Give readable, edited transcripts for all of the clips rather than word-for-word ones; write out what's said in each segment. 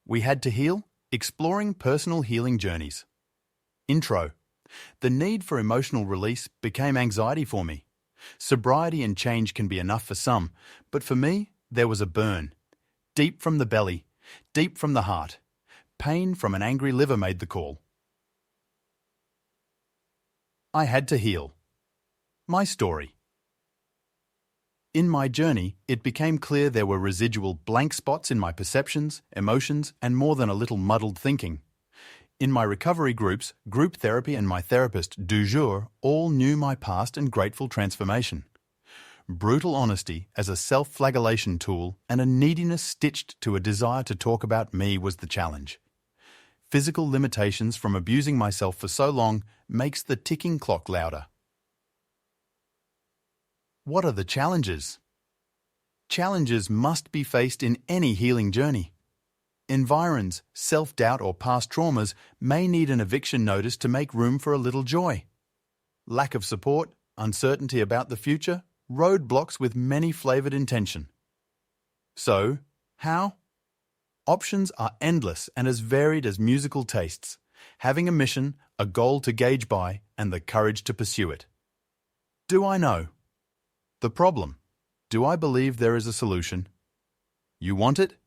We Had to Heal, Exploring Personal Healing Journeys. Intro. The need for emotional release became anxiety for me. Sobriety and change can be enough for some, but for me, there was a burn. Deep from the belly, deep from the heart. Pain from an angry liver made the call. I had to heal. My story. In my journey, it became clear there were residual blank spots in my perceptions, emotions, and more than a little muddled thinking. In my recovery groups, group therapy and my therapist, jour, all knew my past and grateful transformation. Brutal honesty as a self-flaggelation tool and a neediness stitched to a desire to talk about me was the challenge. Physical limitations from abusing myself for so long makes the ticking clock louder. What are the challenges? Challenges must be faced in any healing journey. Environs, self-doubt or past traumas may need an eviction notice to make room for a little joy. Lack of support, uncertainty about the future, roadblocks with many flavoured intention. So, how? Options are endless and as varied as musical tastes, having a mission, a goal to gauge by, and the courage to pursue it. Do I know? The problem. Do I believe there is a solution? You want it?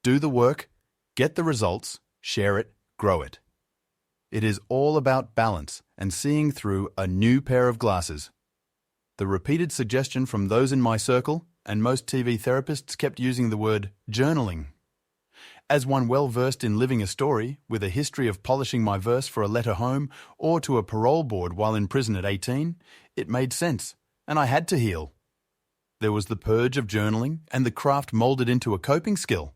Do the work, get the results, share it, grow it. It is all about balance and seeing through a new pair of glasses. The repeated suggestion from those in my circle, and most TV therapists kept using the word journaling. As one well-versed in living a story, with a history of polishing my verse for a letter home or to a parole board while in prison at 18, it made sense. And I had to heal. There was the purge of journaling and the craft moulded into a coping skill.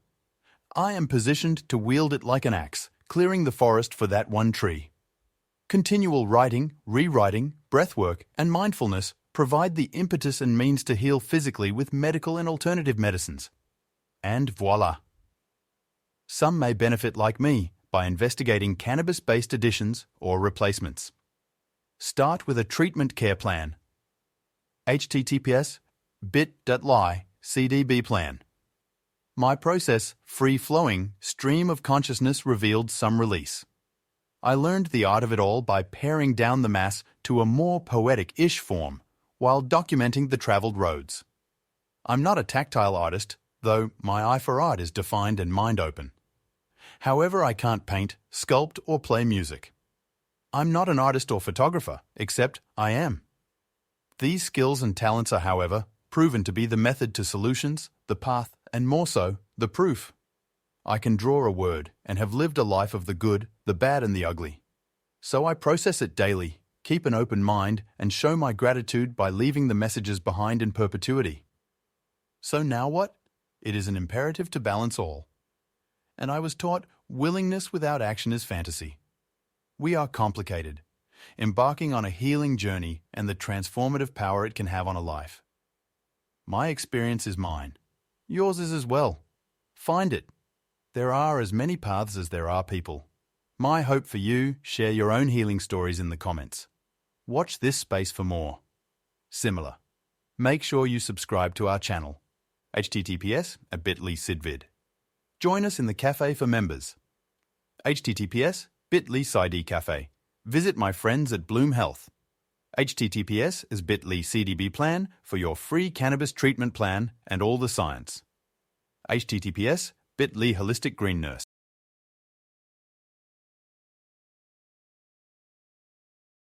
I am positioned to wield it like an axe, clearing the forest for that one tree. Continual writing, rewriting, breathwork, and mindfulness provide the impetus and means to heal physically with medical and alternative medicines. And voila! Some may benefit like me by investigating cannabis-based additions or replacements. Start with a treatment care plan. https://bit.ly CDB plan. My process, free-flowing, stream of consciousness revealed some release. I learned the art of it all by paring down the mass to a more poetic-ish form while documenting the travelled roads. I'm not a tactile artist, though my eye for art is defined and mind-open. However, I can't paint, sculpt, or play music. I'm not an artist or photographer, except I am. These skills and talents are, however, proven to be the method to solutions, the path, and more so, the proof. I can draw a word and have lived a life of the good, the bad, and the ugly. So I process it daily, keep an open mind, and show my gratitude by leaving the messages behind in perpetuity. So now what? It is an imperative to balance all. And I was taught willingness without action is fantasy. We are complicated, embarking on a healing journey and the transformative power it can have on a life. My experience is mine. Yours is as well. Find it. There are as many paths as there are people. My hope for you, share your own healing stories in the comments. Watch this space for more. Similar. Make sure you subscribe to our channel. https://bit.ly/sidvid. Join us in the cafe for members. https://bit.ly/CID cafe. Visit my friends at Bloom Health. https://bit.ly CDB plan for your free cannabis treatment plan and all the science. https://bit.ly holistic green nurse.